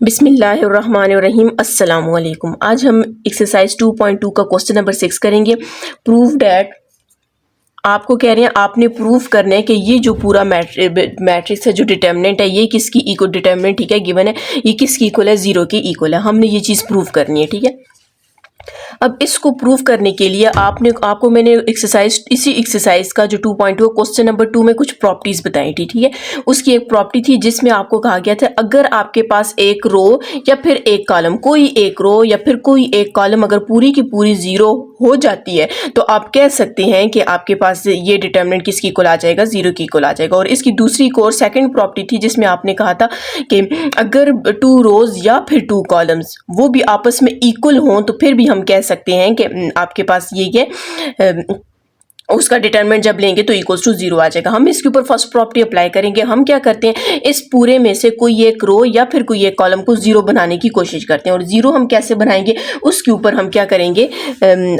बिस्मिल्लाहिर्रहमानिर्रहीम अस्सलाम वालेकुम। आज हम एक्सरसाइज 2.2 का क्वेश्चन नंबर 6 करेंगे। प्रूव डैट, आपको कह रहे हैं आपने प्रूव करना है कि ये जो पूरा मैट्रिक्स है, जो डिटर्मिनेंट है, ये किसकी इक्वल, डिटर्मिनेंट ठीक है गिवन है, ये किसकी इक्वल है, जीरो के इक्वल है। हमने ये चीज़ प्रूव करनी है, ठीक है। अब इसको प्रूव करने के लिए आपको मैंने इसी एक्सरसाइज का जो 2.2 क्वेश्चन नंबर 2 में कुछ प्रॉपर्टीज बताई थी, ठीक है। उसकी एक प्रॉपर्टी थी जिसमें आपको कहा गया था अगर आपके पास एक रो या फिर एक कॉलम, कोई एक रो या फिर कोई एक कॉलम अगर पूरी की पूरी जीरो हो जाती है तो आप कह सकते हैं कि आपके पास ये डिटर्मिनेंट किसकी इक्वल आ जाएगा, जीरो की इक्वल आ जाएगा। और इसकी दूसरी एक और सेकंड प्रॉपर्टी थी जिसमें आपने कहा था कि अगर टू रोज या फिर टू कॉलम्स वो भी आपस में इक्वल हों तो फिर भी हम कह सकते हैं कि आपके पास ये उसका डिटरमिनेंट जब लेंगे तो इक्वल्स टू जीरो आ जाएगा। हम इसके ऊपर फर्स्ट प्रॉपर्टी अप्लाई करेंगे। हम क्या करते हैं, इस पूरे में से कोई एक रो या फिर कोई एक कॉलम को जीरो बनाने की कोशिश करते हैं। और जीरो हम कैसे बनाएंगे उसके ऊपर हम क्या करेंगे,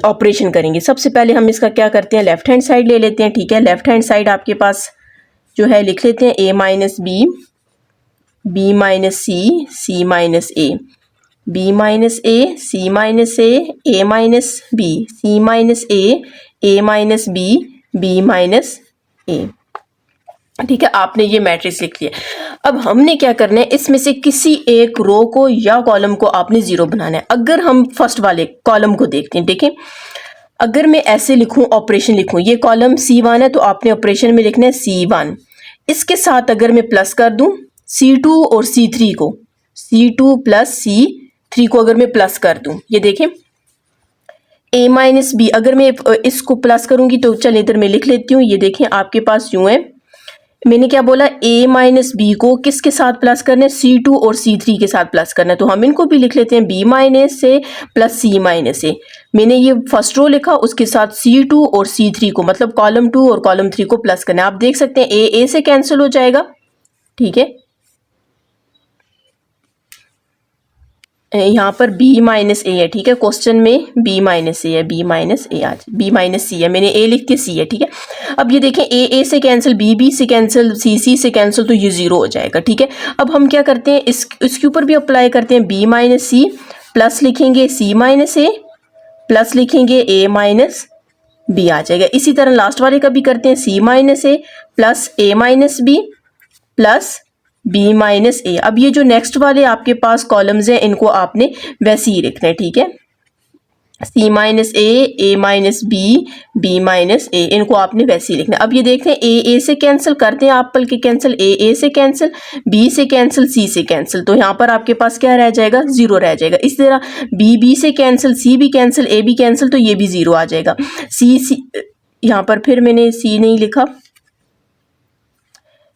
ऑपरेशन करेंगे। सबसे पहले हम इसका क्या करते हैं, लेफ्ट हैंड साइड ले लेते हैं, ठीक है। लेफ्ट हैंड साइड आपके पास जो है लिख लेते हैं a minus b, b minus c, c minus a, b minus a, c minus a minus b, C minus a minus b minus a, ठीक है। आपने ये मैट्रिक्स लिख लिया। अब हमने क्या करना है, इसमें से किसी एक रो को या कॉलम को आपने जीरो बनाना है। अगर हम फर्स्ट वाले कॉलम को देखते हैं, देखें, अगर मैं ऐसे लिखूं, ऑपरेशन लिखूं, ये कॉलम C1 है तो आपने ऑपरेशन में लिखना है C1। इसके साथ अगर मैं प्लस कर दूं C2 और C3 को, C2 प्लस C3 को अगर मैं प्लस कर दूं, ये देखें a माइनस बी, अगर मैं इसको प्लस करूंगी तो चल इधर मैं लिख लेती हूँ। ये देखें आपके पास यूं है, मैंने क्या बोला, a माइनस बी को किसके साथ प्लस करना है, C2 और C3 के साथ प्लस करना है। तो हम इनको भी लिख लेते हैं b minus a plus C minus ए। मैंने ये फर्स्ट रो लिखा, उसके साथ C2 और C3 को, मतलब कॉलम 2 और कॉलम 3 को प्लस करना है। आप देख सकते हैं a से कैंसिल हो जाएगा, ठीक है। यहाँ पर b माइनस ए है, ठीक है। क्वेश्चन में b माइनस ए है, b माइनस ए, आज b माइनस सी है, मैंने a लिख के c है, ठीक है। अब ये देखें a से कैंसिल, b से कैंसिल, c से कैंसिल, तो ये जीरो हो जाएगा, ठीक है। अब हम क्या करते हैं, इसके ऊपर भी अप्लाई करते हैं, b माइनस सी प्लस लिखेंगे c माइनस ए प्लस लिखेंगे a माइनस बी, आ जाएगा। इसी तरह लास्ट वाले का भी करते हैं, c minus a plus a minus b plus b minus a. अब ये जो नेक्स्ट वाले आपके पास कॉलम्स हैं इनको आपने वैसे ही लिखना है, ठीक है। c minus a minus b minus ए, इनको आपने वैसे ही लिखना है। अब ये देखते हैं ए से कैंसिल करते हैं आप, पल के कैंसिल, ए से कैंसिल, b से कैंसिल, c से कैंसिल, तो यहाँ पर आपके पास क्या रह जाएगा, जीरो रह जाएगा। इसी तरह b से कैंसिल, c भी कैंसिल, a भी कैंसिल, तो ये भी जीरो आ जाएगा। c यहाँ पर फिर मैंने c नहीं लिखा,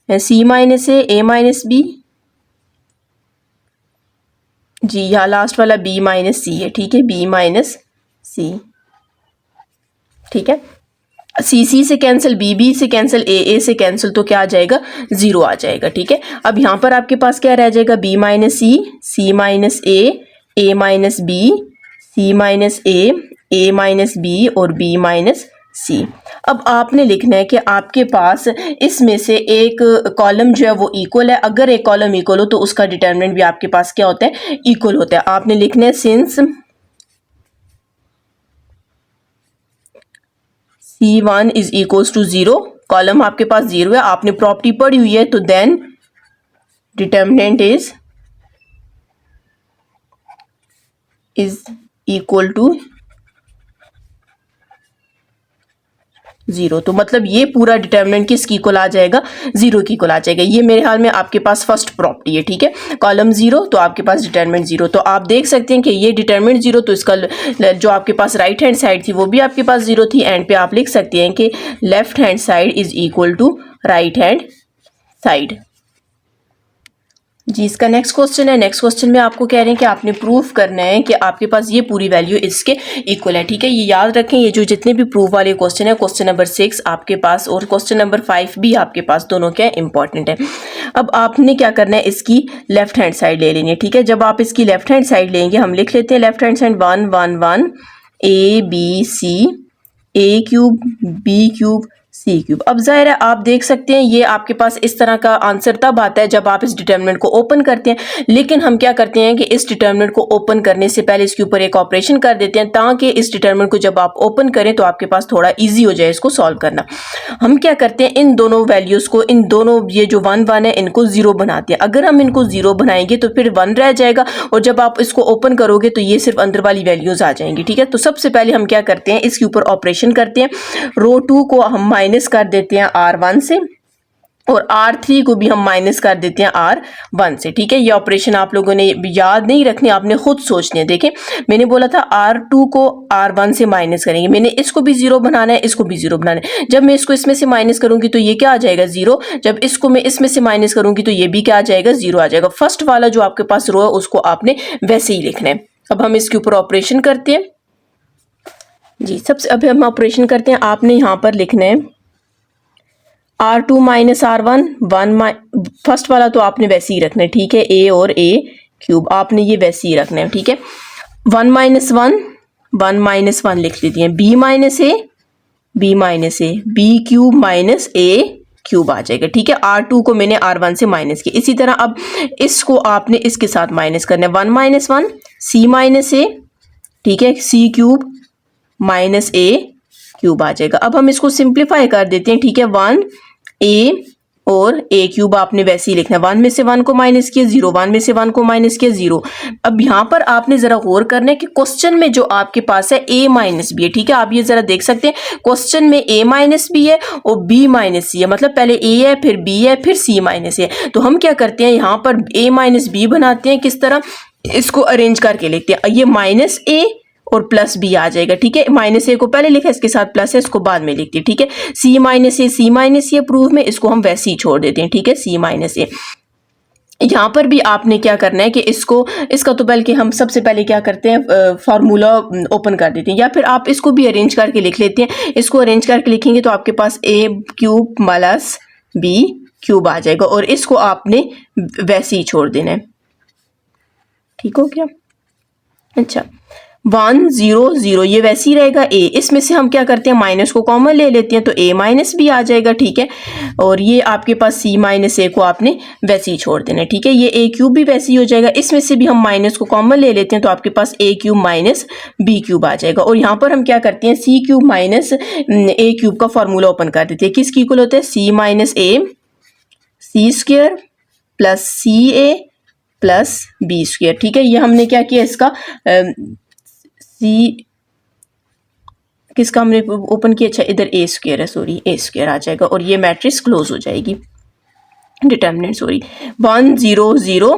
c minus a minus B, जी यहाँ लास्ट वाला b माइनस सी है, ठीक है, b माइनस सी, ठीक है। सी से कैंसिल, बी से कैंसिल, ए से कैंसिल, तो क्या आ जाएगा, जीरो आ जाएगा, ठीक है। अब यहाँ पर आपके पास क्या रह जाएगा, b minus C minus a minus b, C minus a minus B और b माइनस सी। अब आपने लिखना है कि आपके पास इसमें से एक कॉलम जो है वो इक्वल है। अगर एक कॉलम इक्वल हो तो उसका डिटरमिनेंट भी आपके पास क्या होता है, इक्वल होता है। आपने लिखना है since C1 is equals to zero, column आपके पास जीरो है, आपने प्रॉपर्टी पढ़ी हुई है, तो then determinant is equal to zero. तो मतलब ये पूरा डिटर्मिनेंट किसकी इक्वल आ जाएगा, जीरो की इक्वल आ जाएगा। ये मेरे ख्याल में आपके पास फर्स्ट प्रॉपर्टी है, ठीक है। कॉलम जीरो तो आपके पास डिटर्मिनेंट जीरो, तो आप देख सकते हैं कि ये डिटर्मिनेंट जीरो, तो इसका जो आपके पास राइट हैंड साइड थी वो भी आपके पास जीरो थी। एंड पे आप लिख सकते हैं कि left hand side is equal to right hand side. जी, इसका नेक्स्ट क्वेश्चन है। नेक्स्ट क्वेश्चन में आपको कह रहे हैं कि आपने प्रूफ करना है कि आपके पास ये पूरी वैल्यू इसके इक्वल है, ठीक है। ये याद रखें, ये जो जितने भी प्रूफ वाले क्वेश्चन है, क्वेश्चन नंबर 6 आपके पास और क्वेश्चन नंबर 5 भी आपके पास, दोनों क्या इंपॉर्टेंट है। अब आपने क्या करना है, इसकी लेफ्ट हैंड साइड ले लेनी है, ठीक है। जब आप इसकी लेफ्ट हैंड साइड लेंगे, हम लिख लेते हैं left hand side 1 1 1 a b c, a cube b cube C cube. अब ज़ाहिर है आप देख सकते हैं ये आपके पास इस तरह का आंसर तब आता है जब आप इस डिटर्मिनेंट को ओपन करते हैं, लेकिन हम क्या करते हैं कि इस डिटर्मिनेंट को ओपन करने से पहले इसके ऊपर एक ऑपरेशन कर देते हैं ताकि इस डिटर्मिनेंट को जब आप ओपन करें तो आपके पास थोड़ा ईजी हो जाए इसको सॉल्व करना। हम क्या करते हैं, इन दोनों वैल्यूज़ को, इन दोनों ये जो 1 1 है इनको 0 बनाते हैं। अगर हम इनको 0 बनाएंगे तो फिर 1 रह जाएगा और जब आप इसको ओपन करोगे तो ये सिर्फ अंदर वाली वैल्यूज़ आ जाएंगी। ठीक है, तो सबसे पहले हम क्या करते हैं, इसके ऊपर ऑपरेशन करते हैं। रो 2 को हम माइनस कर देते हैं R1 से और R3 को भी हम माइनस कर देते हैं R1 से। ठीक है, ये ऑपरेशन आप लोगों ने याद नहीं रखने, आपने खुद सोचने। देखें मैंने बोला था R2 को R1 से माइनस करेंगे, मैंने इसको भी 0 बनाना है, इसको भी 0 बनाना है। जब मैं इसको इसमें से माइनस करूंगी तो ये क्या आ जाएगा 0, जब इसको मैं इसमें से माइनस करूंगी तो ये भी क्या आ जाएगा 0 आ जाएगा। फर्स्ट वाला जो आपके पास रो है उसको आपने वैसे ही लिखना है। अब हम इसके ऊपर ऑपरेशन करते हैं जी। सबसे अभी हम ऑपरेशन करते हैं, आपने यहाँ पर लिखना है R2 माइनस R1 फर्स्ट वाला तो आपने वैसे ही रखना है। ठीक है, A और A क्यूब आपने ये वैसे ही रखना है। ठीक है, 1 माइनस 1 लिख लेती हैं, B minus A B cube minus A cube आ जाएगा। ठीक है, R2 को मैंने R1 से माइनस किया। इसी तरह अब इसको आपने इसके साथ माइनस करना है, 1 माइनस 1 C माइनस A। ठीक है, C cube minus A cube आ जाएगा। अब हम इसको सिंप्लीफाई कर देते हैं। ठीक है, 1 A और A क्यूब आपने वैसे ही लिखना है, 1 में से 1 को माइनस किया 0, 1 में से 1 को माइनस किया 0। अब यहाँ पर आपने जरा गौर करना है कि क्वेश्चन में जो आपके पास है A माइनस बी है। ठीक है, आप ये जरा देख सकते हैं क्वेश्चन में A माइनस बी है और B माइनस सी है, मतलब पहले A है फिर B है फिर C माइनस है। तो हम क्या करते हैं, यहाँ पर A माइनस बी बनाते हैं। किस तरह, इसको अरेंज करके लिखते हैं, ये माइनस A और प्लस बी आ जाएगा। ठीक है, माइनस ए को पहले लिखा, इसके साथ प्लस है, इसको बाद में लिखते हैं। ठीक है, सी माइनस ए प्रूफ में इसको हम वैसे ही छोड़ देते हैं। ठीक है, सी माइनस ए। यहाँ पर भी आपने क्या करना है कि इसका तो बल्कि हम सबसे पहले क्या करते हैं, फार्मूला ओपन कर देते हैं, या फिर आप इसको भी अरेंज करके लिख लेते हैं। इसको अरेंज करके लिखेंगे तो आपके पास A cube plus B cube आ जाएगा और इसको आपने वैसे ही छोड़ देना है। ठीक हो गया। अच्छा, 1 0 0 ये वैसे ही रहेगा। A इसमें से हम क्या करते हैं, माइनस को कॉमन ले लेते हैं तो A माइनस बी आ जाएगा। ठीक है, और ये आपके पास C माइनस A को आपने वैसे ही छोड़ देना है। ठीक है, ये A क्यूब भी वैसे ही हो जाएगा। इसमें से भी हम माइनस को कॉमन ले लेते हैं तो आपके पास A cube minus B cube आ जाएगा। और यहाँ पर हम क्या करते हैं, C cube minus A cube का फॉर्मूला ओपन कर देते हैं। किसकी इक्वल होता है, C minus A C square plus CA plus B square. ठीक है, ये हमने क्या किया, इसका किसका हमने ओपन किया, अच्छा इधर A स्क्वायर है, सॉरी A स्क्वायर आ जाएगा और ये मैट्रिक्स क्लोज हो जाएगी, डिटर्मिनेंट सॉरी 1 0 0।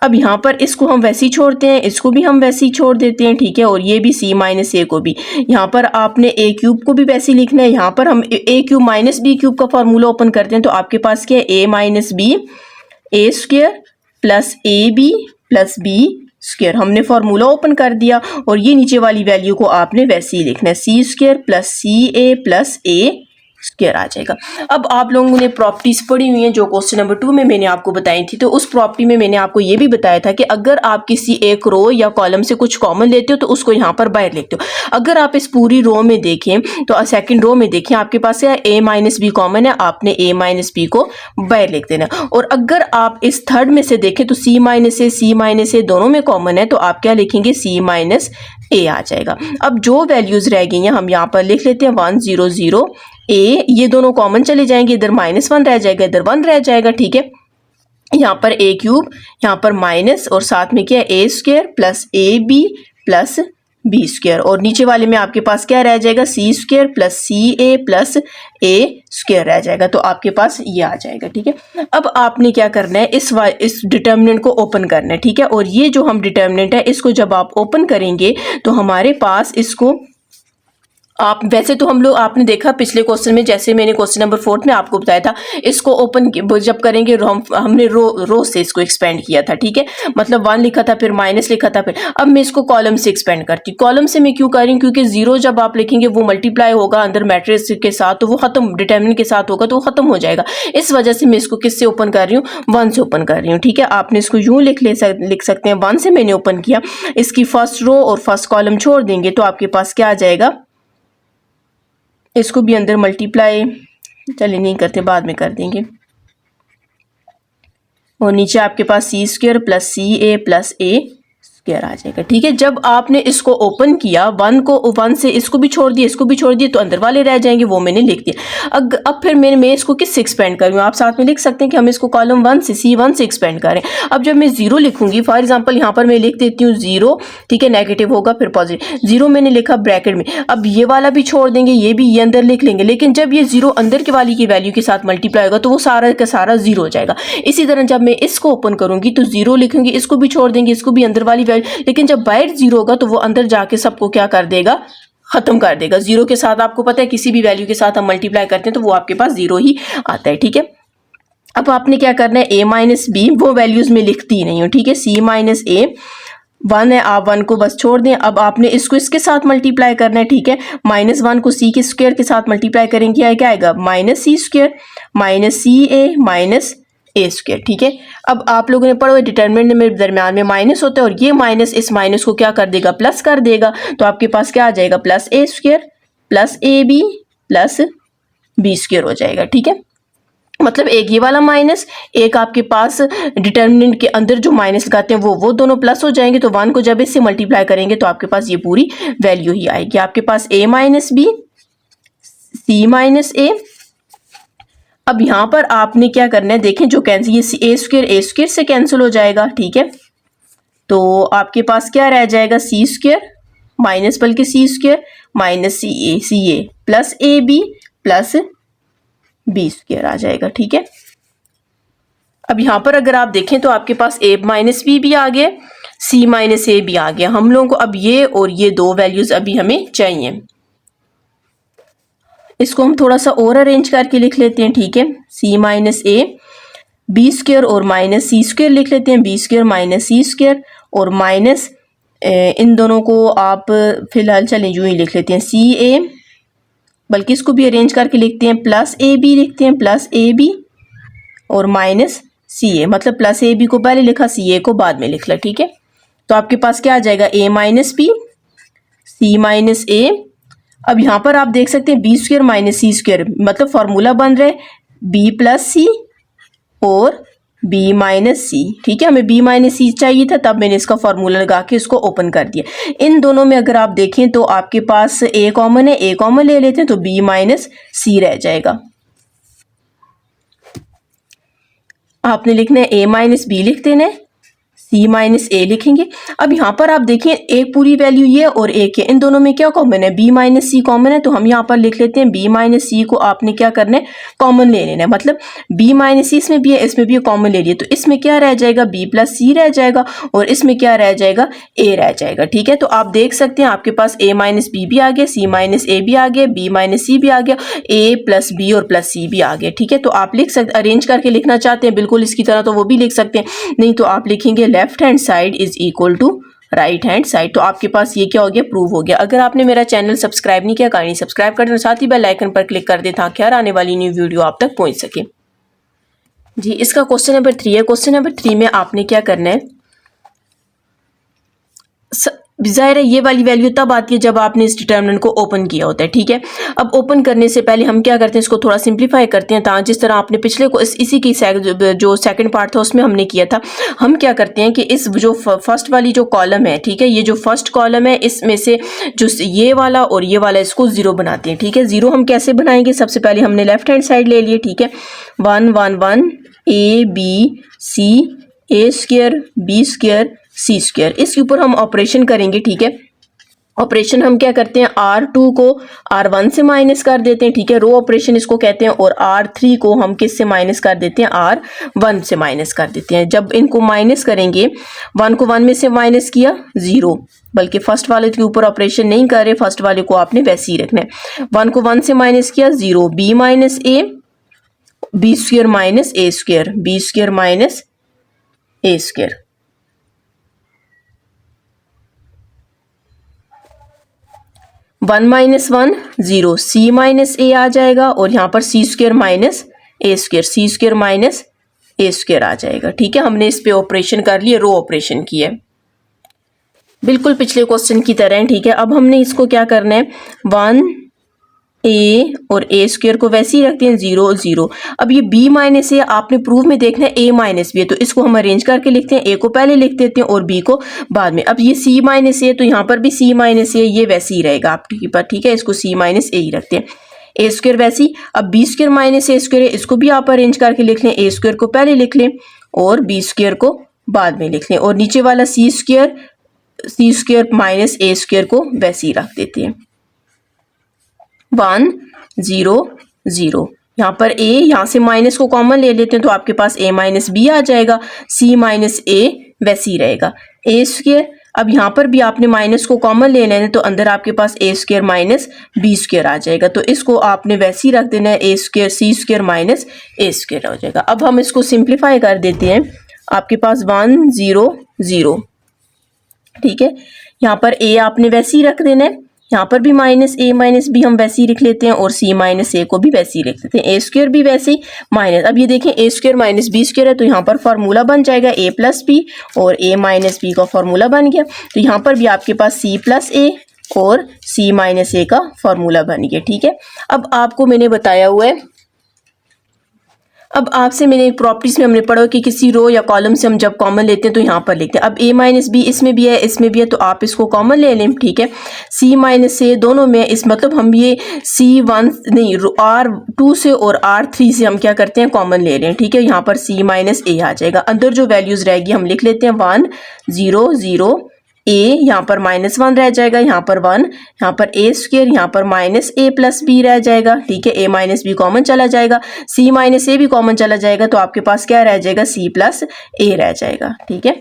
अब यहाँ पर इसको हम वैसे ही छोड़ते हैं, इसको भी हम वैसे ही छोड़ देते हैं। ठीक है, और ये भी C माइनस A को भी, यहाँ पर आपने A क्यूब को भी वैसे ही लिखना है। यहाँ पर हम A cube minus B cube का फॉर्मूला ओपन करते हैं तो आपके पास क्या है, A minus B A square plus AB plus B square. हमने फॉर्मूला ओपन कर दिया और ये नीचे वाली वैल्यू को आपने वैसे ही लिखना है, C square plus CA plus A square आ जाएगा। अब आप लोगों ने प्रॉपर्टीज पढ़ी हुई हैं जो क्वेश्चन नंबर 2 में मैंने आपको बताई थी। तो उस प्रॉपर्टी में मैंने आपको ये भी बताया था कि अगर आप किसी एक रो या कॉलम से कुछ कॉमन लेते हो तो उसको यहाँ पर बाहर लिखते हो। अगर आप इस पूरी रो में देखें तो सेकंड रो में देखें आपके पास है A माइनस बी कॉमन है, आपने A माइनस बी को बाहर लिख देना। और अगर आप इस थर्ड में से देखें तो C माइनस ए दोनों में कॉमन है तो आप क्या लिखेंगे, C माइनस A आ जाएगा। अब जो वैल्यूज रह गई हैं हम यहाँ पर लिख लेते हैं 1 0 0 A, ये दोनों कॉमन चले जाएंगे, इधर -1 रह जाएगा, इधर 1 रह जाएगा। ठीक है, यहाँ पर A क्यूब, यहाँ पर माइनस और साथ में क्या है A square plus AB plus B square और नीचे वाले में आपके पास क्या रह जाएगा, C square plus CA plus A square रह जाएगा। तो आपके पास ये आ जाएगा। ठीक है, अब आपने क्या करना है, इस डिटर्मिनेंट को ओपन करना है। ठीक है, और ये जो हम डिटर्मिनेंट है इसको जब आप ओपन करेंगे तो हमारे पास इसको आप वैसे तो हम लोग आपने देखा पिछले क्वेश्चन में, जैसे मैंने क्वेश्चन नंबर 4 में आपको बताया था, इसको ओपन जब करेंगे हमने रो से इसको एक्सपेंड किया था। ठीक है, मतलब 1 लिखा था फिर माइनस लिखा था फिर। अब मैं इसको कॉलम से एक्सपेंड करती हूँ। कॉलम से मैं क्यों कर रही हूँ, क्योंकि 0 जब आप लिखेंगे वो मल्टीप्लाई होगा अंदर मैट्रिक्स के साथ तो वो खत्म, डिटर्मिनेंट के साथ होगा तो वो खत्म हो जाएगा। इस वजह से मैं इसको किससे ओपन कर रही हूँ, 1 से ओपन कर रही हूँ। ठीक है, आपने इसको यूँ लिख सकते हैं, 1 से मैंने ओपन किया, इसकी फर्स्ट रो और फर्स्ट कॉलम छोड़ देंगे तो आपके पास क्या आ जाएगा, इसको भी अंदर मल्टीप्लाई चलिए नहीं करते, बाद में कर देंगे। और नीचे आपके पास सी square plus C a plus a square आ जाएगा। ठीक है, जब आपने इसको ओपन किया, वन से इसको भी छोड़ दिया, इसको भी छोड़ दिया, तो अंदर वाले रह जाएंगे, वो मैंने लिख दिया। अब फिर मैं इसको किससे एक्सपेंड करूँ? आप साथ में लिख सकते हैं कि हम इसको कॉलम 1 से C1 से एक्सपेंड करें। अब जब मैं जीरो लिखूंगी, फॉर एग्जाम्पल यहाँ पर मैं लिख देती हूँ जीरो, ठीक है, नेगेटिव होगा फिर पॉजिटिव, जीरो मैंने लिखा ब्रैकेट में। अब ये वाला भी छोड़ देंगे, ये भी ये अंदर लिख लेंगे, लेकिन जब ये जीरो अंदर के वाली की वैल्यू के साथ मल्टीप्लाई होगा तो वो सारा का सारा जीरो हो जाएगा। इसी तरह जब मैं इसको ओपन करूंगी तो जीरो लिखूंगी, इसको भी छोड़ देंगे, इसको भी अंदर वाली वैल्यू, लेकिन जब बाहर जीरो होगा तो वो अंदर जाके सबको क्या कर देगा? खत्म कर देगा। जीरो के साथ आपको पता है किसी भी वैल्यू के साथ हम मल्टीप्लाई करते हैं तो वो आपके पास जीरो ही आता है। ठीक है, अब आपने क्या करना है, a माइनस बी, वो वैल्यूज में लिखती ही नहीं हूँ, ठीक है, c माइनस ए 1 है, आप 1 को बस छोड़ दें। अब आपने इसको इसके साथ मल्टीप्लाई करना है, ठीक है, -1 को c के स्क्वायर के साथ मल्टीप्लाई करेंगे, क्या आएगा? माइनस सी स्क्वायर माइनस सी ए माइनस ए स्क्वायर। ठीक है, अब आप लोगों ने पढ़ो डिटरमिनेंट में दरम्यान में माइनस होता है और ये माइनस इस माइनस को क्या कर देगा? प्लस कर देगा। तो आपके पास क्या आ जाएगा? Plus a square plus a b plus b square हो जाएगा। ठीक है, मतलब एक ये वाला माइनस, एक आपके पास डिटरमिनेंट के अंदर जो माइनस लगाते हैं वो दोनों प्लस हो जाएंगे। तो 1 को जब इससे मल्टीप्लाई करेंगे तो आपके पास ये पूरी वैल्यू ही आएगी। आपके पास a minus b C minus a. अब यहां पर आपने क्या करना है, देखें जो कैंसिल, ये ए स्क्वायर से कैंसिल हो जाएगा। ठीक है, तो आपके पास क्या रह जाएगा? सी स्क्वायर माइनस बल्कि c square minus c a plus a b plus b square आ जाएगा। ठीक है, अब यहां पर अगर आप देखें तो आपके पास a माइनस बी भी आ गया, c माइनस ए भी आ गया। हम लोगों को अब ये और ये दो वैल्यूज अभी हमें चाहिए, इसको हम थोड़ा सा और अरेंज करके लिख लेते हैं। ठीक है, c minus a b square और माइनस सी स्क्वायर लिख लेते हैं, बी स्क्वायर माइनस सी स्क्वायर और माइनस इन दोनों को आप फिलहाल चलें यूं ही लिख लेते हैं, सी ए, बल्कि इसको भी अरेंज करके लिखते हैं, प्लस ए बी लिखते हैं, प्लस ए बी और माइनस सी ए, मतलब प्लस ए बी को पहले लिखा, सी ए को बाद में लिख ला। ठीक है, तो आपके पास क्या आ जाएगा? a minus b C minus a. अब यहाँ पर आप देख सकते हैं बी स्क्वायर माइनस सी स्क्वायर, मतलब फॉर्मूला बन रहा है बी प्लस सी और बी माइनस सी। ठीक है, हमें बी माइनस सी चाहिए था, तब मैंने इसका फॉर्मूला लगा के इसको ओपन कर दिया। इन दोनों में अगर आप देखें तो आपके पास ए कॉमन है, ए कॉमन ले लेते हैं तो बी माइनस सी रह जाएगा। आपने लिखना है a माइनस बी लिख देना है, c माइनस ए लिखेंगे। अब यहाँ पर आप देखें एक पूरी वैल्यू ये और एक है, इन दोनों में क्या कॉमन है? b माइनस सी कॉमन है, तो हम यहाँ पर लिख लेते हैं b माइनस सी को आपने क्या करना है? कॉमन ले लेना है, मतलब b माइनस सी इसमें भी है, इसमें भी कॉमन ले लिया, तो इसमें क्या रह जाएगा? b प्लस सी रह जाएगा और इसमें क्या रह जाएगा? a रह जाएगा। ठीक है, तो आप देख सकते हैं आपके पास a माइनस बी भी आ गया, c माइनस ए भी आ गया, b माइनस सी भी आ गया, a प्लस बी और प्लस सी भी आ गया। ठीक है, तो आप लिख सकते, अरेंज करके लिखना चाहते हैं बिल्कुल इसकी तरह तो वो भी लिख सकते हैं, नहीं तो आप लिखेंगे left hand side is equal to right hand side. तो आपके पास ये क्या हो गया? प्रूव हो गया। अगर आपने मेरा चैनल सब्सक्राइब नहीं किया, काइंडली सब्सक्राइब कर दें, साथ ही बेल आइकन पर क्लिक कर दें ताकि हर आने वाली न्यू वीडियो आप तक पहुंच सके। जी, इसका क्वेश्चन नंबर 3 है। क्वेश्चन नंबर 3 में आपने क्या करना है, जाहिर है ये वाली वैल्यू तब आती है जब आपने इस डिटरमिनेंट को ओपन किया होता है। ठीक है, अब ओपन करने से पहले हम क्या करते हैं, इसको थोड़ा सिंप्लीफाई करते हैं, जिस तरह आपने पिछले को इसी की जो सेकंड पार्ट था उसमें हमने किया था। हम क्या करते हैं कि इस जो फर्स्ट वाली जो कॉलम है, ठीक है, ये जो फर्स्ट कॉलम है इसमें से जो ये वाला और ये वाला इसको जीरो बनाते हैं। ठीक है, जीरो हम कैसे बनाएंगे? सबसे पहले हमने लेफ्ट हैंड साइड ले लिए, ठीक है, 1 1 1 a B C a square b square c square, इसके ऊपर हम ऑपरेशन करेंगे। ठीक है, ऑपरेशन हम क्या करते हैं, R2 को R1 से माइनस कर देते हैं। ठीक है, रो ऑपरेशन इसको कहते हैं, और R3 को हम किस से माइनस कर देते हैं? R1 से माइनस कर देते हैं। जब इनको माइनस करेंगे, 1 को 1 में से माइनस किया 0, बल्कि फर्स्ट वाले के ऊपर ऑपरेशन नहीं कर रहे, फर्स्ट वाले को आपने वैसे ही रखना है। 1 को 1 से माइनस किया 0, b minus a b square minus A square b square minus A square. 1 minus 1 0, c minus a आ जाएगा और यहाँ पर सी स्क्वायर माइनस ए स्क्वायर सी स्क्वायर माइनस ए स्क्वायर आ जाएगा। ठीक है, हमने इस पे ऑपरेशन कर लिए, रो ऑपरेशन किया है, बिल्कुल पिछले क्वेश्चन की तरह। ठीक है, अब हमने इसको क्या करना है, 1 ए और ए स्क्वायर को वैसे ही रखते हैं 0 0। अब ये b माइनस ए आपने प्रूफ में देखना है a माइनस बी है, तो इसको हम अरेंज करके लिखते हैं, a को पहले लिख देते हैं और b को बाद में। अब ये c माइनस ए, तो यहाँ पर भी c माइनस ए, ये वैसे ही रहेगा आपके पास, ठीक है, इसको c माइनस ए ही रखते हैं। ए स्क्वायर वैसे ही। अब बी स्क्वायर माइनस ए स्क्वायर है, इसको भी आप अरेंज करके लिख लें, ए स्क्वायर को पहले लिख लें और बी स्क्वायर को बाद में लिख लें, और नीचे वाला सी स्क्वायर माइनस ए स्क्वायर को वैसे ही रख देते हैं। 1 0 0। यहाँ पर a, यहाँ से माइनस को कॉमन ले लेते हैं तो आपके पास a माइनस बी आ जाएगा, c माइनस a वैसे ही रहेगा। ए स्क्वायर, अब यहाँ पर भी आपने माइनस को कॉमन ले लेना है तो अंदर आपके पास a square minus B square आ जाएगा, तो इसको आपने वैसे ही रख देना है, a square c square minus a square हो जाएगा। अब हम इसको सिंप्लीफाई कर देते हैं, आपके पास 1 0 0, ठीक है। यहाँ पर a आपने वैसे ही रख देना है, यहाँ पर भी माइनस ए माइनस बी हम वैसे ही लिख लेते हैं और सी माइनस ए को भी वैसे ही लिख लेते हैं, ए स्क्वायर भी वैसे ही माइनस। अब ये देखें ए स्क्वायर माइनस बी स्क्वायर है, तो यहाँ पर फार्मूला बन जाएगा ए प्लस बी, और ए माइनस बी का फार्मूला बन गया, तो यहाँ पर भी आपके पास सी प्लस ए और सी माइनस ए का फार्मूला बन गया, ठीक है। अब आपको मैंने बताया हुआ है, अब आपसे मैंने प्रॉपर्टीज में हमने पढ़ा कि किसी रो या कॉलम से हम जब कॉमन लेते हैं तो यहाँ पर लिखते हैं। अब a माइनस बी इसमें भी है इसमें भी है, तो आप इसको कॉमन ले लें, ठीक है। c माइनस ए दोनों में, इस मतलब हम ये c1 नहीं r2 से और r3 से हम क्या करते हैं, कॉमन ले रहे हैं, ठीक है। यहाँ पर c माइनस ए आ जाएगा, अंदर जो वैल्यूज रहेगी हम लिख लेते हैं 1 0 0, a यहाँ पर -1 रह जाएगा, यहाँ पर 1, यहाँ पर a स्क्वायर, यहाँ पर माइनस a प्लस बी रह जाएगा, ठीक है। a माइनस बी कॉमन चला जाएगा, c माइनस ए भी कॉमन चला जाएगा, तो आपके पास क्या रह जाएगा, c प्लस ए रह जाएगा, ठीक है।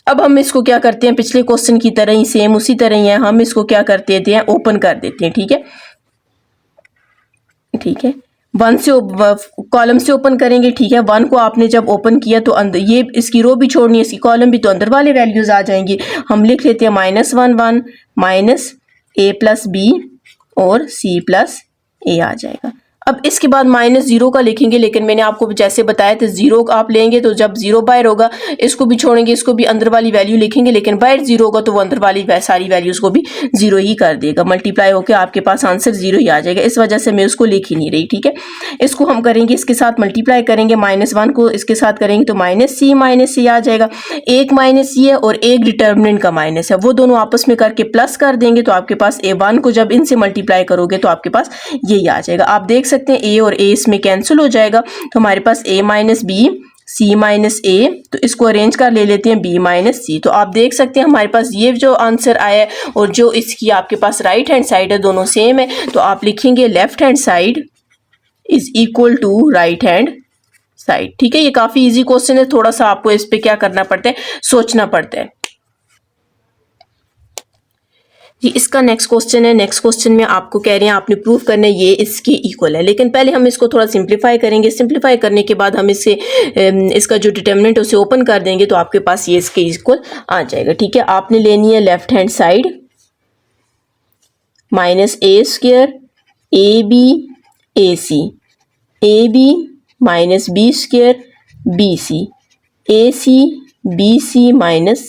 अब हम इसको क्या करते हैं, पिछले क्वेश्चन की तरह ही सेम उसी तरह ही है, हम इसको क्या कर देते हैं, ओपन कर देते हैं, ठीक है, ठीक है। 1 से कॉलम से ओपन करेंगे, ठीक है। 1 को आपने जब ओपन किया तो अंदर ये इसकी रो भी छोड़नी है, इसकी कॉलम भी, तो अंदर वाले वैल्यूज आ जाएंगी। हम लिख लेते हैं -1 1 माइनस ए प्लस बी और सी प्लस ए आ जाएगा। अब इसके बाद -0 का लिखेंगे, लेकिन मैंने आपको जैसे बताया था 0 आप लेंगे तो जब 0 बाहर होगा इसको भी छोड़ेंगे, इसको भी अंदर वाली वैल्यू लिखेंगे, लेकिन बाहर 0 होगा तो वो अंदर वाली सारी वैल्यूज को भी 0 ही कर देगा, मल्टीप्लाई होकर आपके पास आंसर 0 ही आ जाएगा। इस वजह से मैं उसको लिख ही नहीं रही, ठीक है। इसको हम करेंगे, इसके साथ मल्टीप्लाई करेंगे, -1 को इसके साथ करेंगे तो -c माइनस a आ जाएगा। एक माइनस ये है और एक डिटर्मिनेंट का माइनस है, वो दोनों आपस में करके प्लस कर देंगे, तो आपके पास a1 को जब इनसे मल्टीप्लाई करोगे तो आपके पास यही आ जाएगा। आप देख सकते हैं a और a इसमें कैंसिल हो जाएगा, तो हमारे पास a minus b c minus a, तो इसको अरेंज कर ले लेते हैं b माइनस c। तो आप देख सकते हैं हमारे पास ये जो आंसर आया है और जो इसकी आपके पास राइट हैंड साइड है दोनों सेम है, तो आप लिखेंगे left hand side is equal to right hand side, ठीक है। ये काफी इजी क्वेश्चन है, थोड़ा सा आपको इस पे क्या करना पड़ता है, सोचना पड़ता है जी। इसका नेक्स्ट क्वेश्चन है, नेक्स्ट क्वेश्चन में आपको कह रहे हैं आपने प्रूव करना है ये इसके इक्वल है, लेकिन पहले हम इसको थोड़ा सिंप्लीफाई करेंगे। सिंप्लीफाई करने के बाद हम इसे इसका जो डिटर्मिनेंट है उसे ओपन कर देंगे, तो आपके पास ये इसके इक्वल आ जाएगा, ठीक है। आपने लेनी है left hand side minus A square A B A C, A B minus B square B C, A C B C minus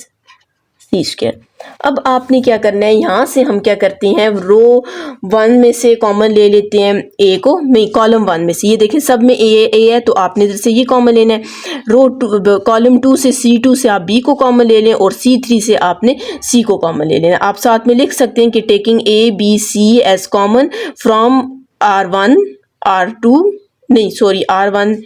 C square. अब आपने क्या करना है, यहाँ से हम क्या करते हैं, रो 1 में से कॉमन ले लेते हैं a को, नहीं कॉलम 1 में से, ये देखें सब में a है तो आपने इधर से ये कॉमन लेना है। रो कॉलम 2 से C2 से आप b को कॉमन ले लें और C3 से आपने c को कॉमन ले लेना। आप साथ में लिख सकते हैं कि taking a b c as common from r1 r2 नहीं सॉरी r1,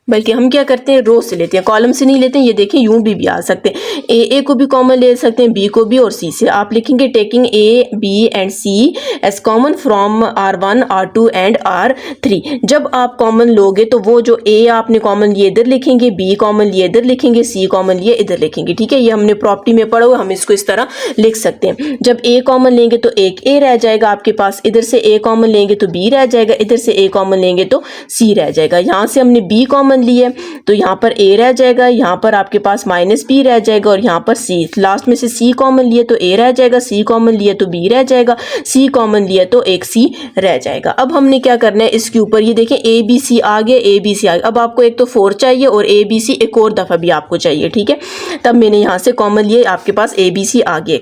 बल्कि हम क्या करते हैं रो से लेते हैं, कॉलम से नहीं लेते हैं। ये देखें यूं भी आ सकते हैं, ए को भी कॉमन ले सकते हैं, बी को भी और सी से। आप लिखेंगे taking A B and C as common from r1 r2 and r3। जब आप कॉमन लोगे तो वो जो ए आपने कॉमन लिए इधर लिखेंगे, बी कॉमन लिए इधर लिखेंगे, सी कॉमन लिए इधर लिखेंगे, ठीक है। ये हमने प्रॉपर्टी में पढ़ा हुआ, हम इसको इस तरह लिख सकते हैं। जब ए कॉमन लेंगे तो एक ए रह जाएगा आपके पास, इधर से ए कॉमन लेंगे तो बी रह जाएगा, इधर से ए कॉमन लेंगे तो सी रह जाएगा। यहाँ से हमने बी कॉमन लिए तो यहाँ पर a रह जाएगा, यहाँ पर आपके पास माइनस b रह जाएगा और यहाँ पर c, लास्ट में से c कॉमन लिए तो a रह जाएगा, c कॉमन लिए तो b रह जाएगा, c कॉमन लिए तो एक c रह जाएगा। अब हमने क्या करना है, इसके ऊपर ये देखें a b c आ गया, a b c आ गया। अब आपको एक तो 4 चाहिए और a b c एक और दफ़ा भी आपको चाहिए, ठीक है। तब मैंने यहाँ से कॉमन लिए, आपके पास a b c आ गया।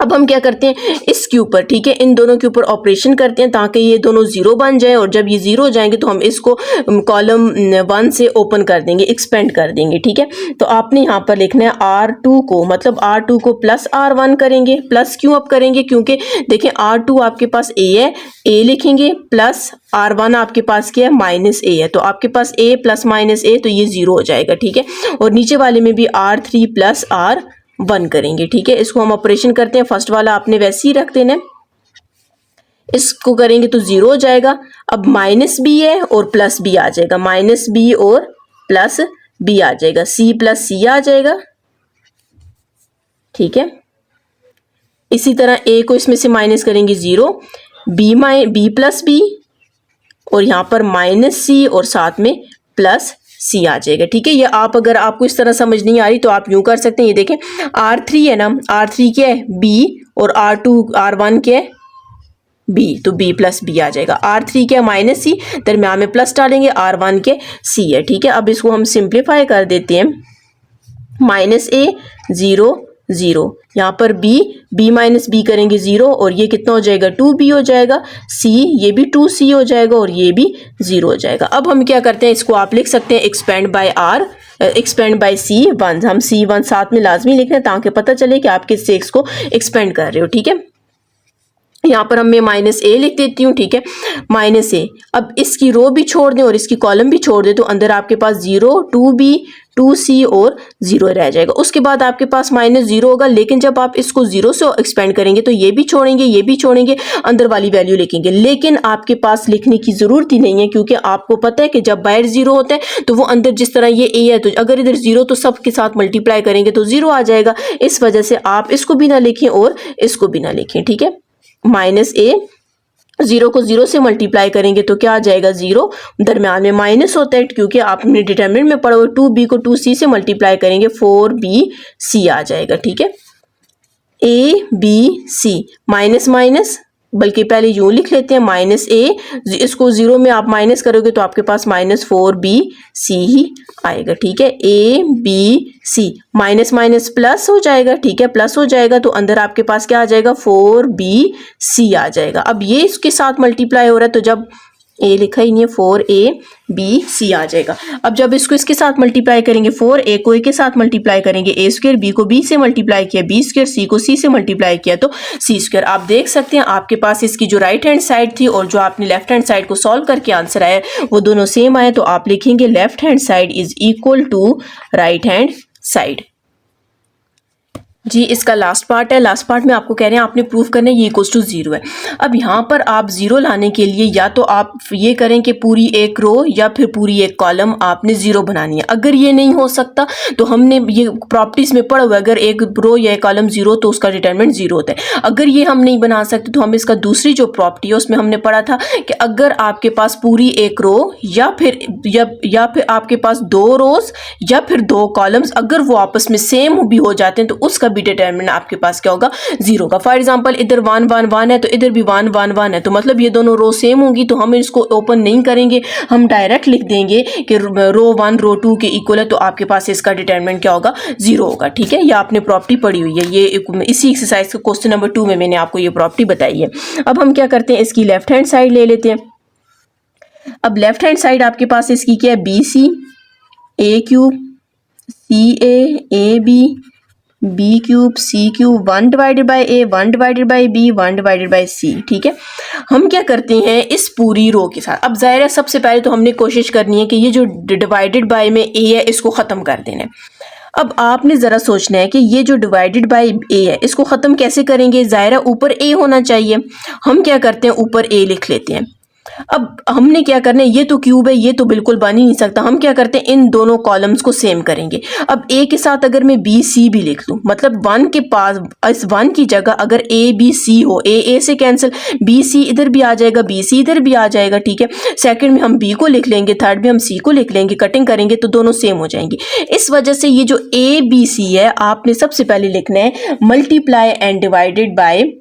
अब हम क्या करते हैं इसके ऊपर, ठीक है, इन दोनों के ऊपर ऑपरेशन करते हैं ताकि ये दोनों जीरो बन जाए, और जब ये जीरो हो जाएंगे तो हम इसको कॉलम 1 से ओपन कर देंगे, एक्सपेंड कर देंगे, ठीक है। तो आपने यहाँ पर लिखना है R2 को, मतलब R2 को प्लस R1 करेंगे। प्लस क्यों अब करेंगे, क्योंकि देखें R2 आपके पास A है, A लिखेंगे, प्लस R1 आपके पास क्या है, माइनस A है, तो आपके पास A प्लस माइनस A, तो ये जीरो हो जाएगा, ठीक है। और नीचे वाले में भी R3 प्लस R1 करेंगे, ठीक है। इसको हम ऑपरेशन करते हैं, फर्स्ट वाला आपने वैसे ही रख देना, इसको करेंगे तो जीरो हो जाएगा। अब माइनस बी है और प्लस बी आ जाएगा, माइनस बी और प्लस बी आ जाएगा, सी प्लस सी आ जाएगा, ठीक है। इसी तरह ए को इसमें से माइनस करेंगे जीरो, बी प्लस बी, और यहाँ पर माइनस सी और साथ में प्लस सी आ जाएगा, ठीक है। ये आप, अगर आपको इस तरह समझ नहीं आ रही तो आप यूं कर सकते हैं, ये देखें R3 है ना, R3 क्या है बी, और R1 क्या है बी, तो बी प्लस बी आ जाएगा। R3 क्या माइनस सी, दरम्यान में प्लस डालेंगे, R1 के सी है, ठीक है। अब इसको हम सिंप्लीफाई कर देते हैं, माइनस ए जीरो जीरो, यहाँ पर बी माइनस बी करेंगे जीरो, और ये कितना हो जाएगा 2b हो जाएगा, सी ये भी 2c हो जाएगा, और ये भी जीरो हो जाएगा। अब हम क्या करते हैं, इसको आप लिख सकते हैं एक्सपेंड बाय C1, हम C1 साथ में लाजमी लिखना है ताकि पता चले कि आप किससे इसको एक्सपेंड कर रहे हो, ठीक है। यहाँ पर मैं माइनस ए लिख देती हूँ, ठीक है, माइनस ए। अब इसकी रो भी छोड़ दें और इसकी कॉलम भी छोड़ दें, तो अंदर आपके पास 0, 2b, 2c और 0 रह जाएगा। उसके बाद आपके पास माइनस 0 होगा, लेकिन जब आप इसको 0 से एक्सपेंड करेंगे तो ये भी छोड़ेंगे, ये भी छोड़ेंगे, अंदर वाली वैल्यू लिखेंगे। लेकिन आपके पास लिखने की ज़रूरत ही नहीं है, क्योंकि आपको पता है कि जब बाहर 0 होता है तो वो अंदर, जिस तरह ये ए है, तो अगर इधर 0 तो सब के साथ मल्टीप्लाई करेंगे तो 0 आ जाएगा। इस वजह से आप इसको भी ना लिखें और इसको भी ना लिखें, ठीक है। माइनस ए, 0 को 0 से मल्टीप्लाई करेंगे तो क्या आ जाएगा 0, दरम्यान में माइनस होता है, क्योंकि आपने डिटरमिनेंट में पढ़ा हुआ 2b को 2c से मल्टीप्लाई करेंगे 4bc आ जाएगा, ठीक है। A B C, minus minus, बल्कि पहले यूं लिख लेते हैं, माइनस ए, इसको 0 में आप माइनस करोगे तो आपके पास माइनस 4bc ही आएगा, ठीक है। A B C, minus minus plus हो जाएगा, ठीक है, प्लस हो जाएगा, तो अंदर आपके पास क्या आ जाएगा 4bc आ जाएगा। अब ये इसके साथ मल्टीप्लाई हो रहा है, तो जब ए लिखा ही नहीं है, 4abc आ जाएगा। अब जब इसको इसके साथ मल्टीप्लाई करेंगे, 4a को a के साथ मल्टीप्लाई करेंगे a स्क्वायर, b को b से मल्टीप्लाई किया b स्क्वायर, c को c से मल्टीप्लाई किया तो c स्क्वायर। आप देख सकते हैं आपके पास इसकी जो राइट हैंड साइड थी और जो आपने लेफ्ट हैंड साइड को सॉल्व करके आंसर आया वो दोनों सेम आए, तो आप लिखेंगे left hand side is equal to right hand side. जी, इसका लास्ट पार्ट है। लास्ट पार्ट में आपको कह रहे हैं आपने प्रूफ करना है ये इक्वल्स टू 0 है। अब यहाँ पर आप 0 लाने के लिए या तो आप ये करें कि पूरी एक रो या फिर पूरी एक कॉलम आपने 0 बनानी है। अगर ये नहीं हो सकता तो हमने ये प्रॉपर्टीज में पढ़ा हुआ है, अगर एक रो या एक कॉलम 0 तो उसका डिटरमिनेंट 0 होता है। अगर ये हम नहीं बना सकते तो हम इसका दूसरी जो प्रॉपर्टी है उसमें हमने पढ़ा था कि अगर आपके पास पूरी एक रो या फिर आपके पास 2 रोज या फिर 2 कॉलम्स अगर वो आपस में सेम भी हो जाते हैं तो उसका भी डिटरमिनेंट आपके पास क्या होगा 0 का। फॉर एग्जांपल इधर 1 1 1 है तो इधर भी 1 1 1 है, तो मतलब ये दोनों रो सेम होंगी, तो हम इसको ओपन नहीं करेंगे, हम डायरेक्ट लिख देंगे कि रो 1 रो 2 के इक्वल है, तो आपके पास इसका डिटरमिनेंट क्या होगा 0 होगा। ठीक है, ये आपने प्रॉपर्टी पढ़ी हुई है, ये इसी एक्सरसाइज के क्वेश्चन नंबर 2 में मैंने आपको ये प्रॉपर्टी बताई है। अब हम क्या करते हैं, इसकी लेफ्ट हैंड साइड ले लेते हैं। अब लेफ्ट हैंड साइड आपके पास इसकी क्या है, b C a cube c A b b cube C cube 1 divided by a 1 divided by b 1 divided by c. ठीक है, हम क्या करते हैं इस पूरी रो के साथ, अब जाहिर है सबसे पहले तो हमने कोशिश करनी है कि ये जो डिवाइडेड बाई में ए है इसको ख़त्म कर देना है। अब आपने ज़रा सोचना है कि ये जो डिवाइडेड बाई ए है इसको ख़त्म कैसे करेंगे, ज़ाहिर है ऊपर ए होना चाहिए। हम क्या करते हैं ऊपर ए लिख लेते हैं। अब हमने क्या करना है, ये तो क्यूब है, ये तो बिल्कुल बन ही नहीं सकता, हम क्या करते हैं इन दोनों कॉलम्स को सेम करेंगे। अब ए के साथ अगर मैं बी सी भी लिख दूं, मतलब 1 के पास इस 1 की जगह अगर ए बी सी हो, ए से कैंसिल, बी सी इधर भी आ जाएगा, बी सी इधर भी आ जाएगा। ठीक है, सेकंड में हम बी को लिख लेंगे, थर्ड में हम सी को लिख लेंगे, कटिंग करेंगे तो दोनों सेम हो जाएंगे। इस वजह से ये जो ए बी सी है आपने सबसे पहले लिखना है multiply and divided by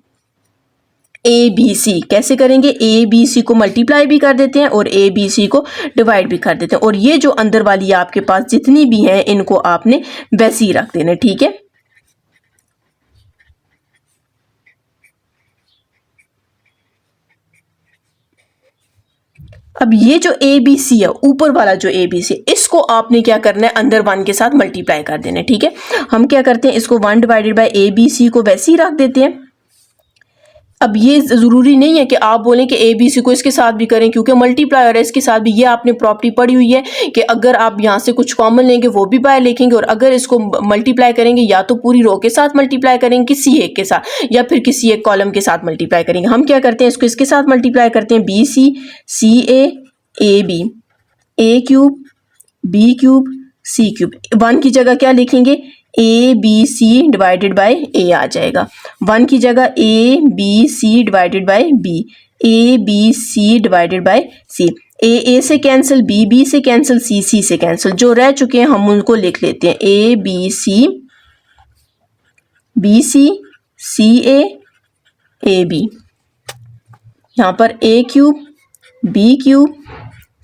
A B C. कैसे करेंगे, ए बी सी को मल्टीप्लाई भी कर देते हैं और ए बी सी को डिवाइड भी कर देते हैं, और ये जो अंदर वाली आपके पास जितनी भी हैं इनको आपने वैसे ही रख देना। ठीक है, अब ये जो ए बी सी है, ऊपर वाला जो ए बी सी, इसको आपने क्या करना है, अंदर 1 के साथ मल्टीप्लाई कर देना है। ठीक है, हम क्या करते हैं, इसको 1 divided by A B C को वैसे ही रख देते हैं। अब ये जरूरी नहीं है कि आप बोलें कि ए बी सी को इसके साथ भी करें, क्योंकि मल्टीप्लायर है इसके साथ भी। ये आपने प्रॉपर्टी पढ़ी हुई है कि अगर आप यहाँ से कुछ कॉमन लेंगे वो भी बाहर लिखेंगे, और अगर इसको मल्टीप्लाई करेंगे या तो पूरी रो के साथ मल्टीप्लाई करेंगे किसी एक के साथ, या फिर किसी एक कॉलम के साथ मल्टीप्लाई करेंगे। हम क्या करते हैं, इसको इसके साथ मल्टीप्लाई करते हैं, b C A B, a cube B cube C cube. 1 की जगह क्या लिखेंगे, a B c divided by a आ जाएगा। 1 की जगह a B c divided by b, a B c divided by c. A से कैंसिल, बी से कैंसिल, सी से कैंसिल। जो रह चुके हैं हम उनको लिख लेते हैं, A B C C A B. यहाँ पर A cube B cube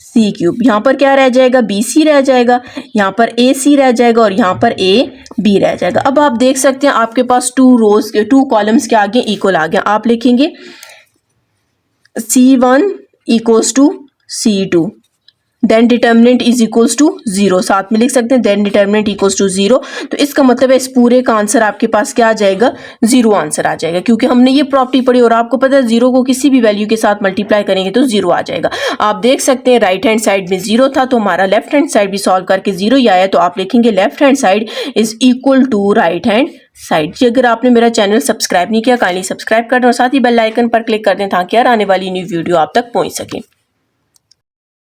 C cube, यहाँ पर क्या रह जाएगा, बी सी रह जाएगा, यहाँ पर ए सी रह जाएगा, और यहाँ पर ए बी रह जाएगा। अब आप देख सकते हैं आपके पास 2 रोज के 2 कॉलम्स के आगे इक्वल आ गया। आप लिखेंगे C1 equals to C2, then determinant is equals to 0, साथ में लिख सकते हैं, देन डिटर्मिनेंट इक्वल्स टू 0। तो इसका मतलब है इस पूरे का आंसर आपके पास क्या आ जाएगा, 0 आंसर आ जाएगा, क्योंकि हमने ये प्रॉपर्टी पढ़ी और आपको पता है 0 को किसी भी वैल्यू के साथ मल्टीप्लाई करेंगे तो 0 आ जाएगा। आप देख सकते हैं राइट हैंड साइड में 0 था, तो हमारा लेफ्ट हैंड साइड भी सॉल्व करके 0 ही आया। तो आप लिखेंगे left hand side is equal to right hand side. जी, अगर आपने मेरा चैनल सब्सक्राइब नहीं किया, काइंडली सब्सक्राइब कर दें और साथ ही बेल आइकन पर क्लिक कर दें ताकि यार आने वाली न्यू वीडियो आप तक पहुंच सके।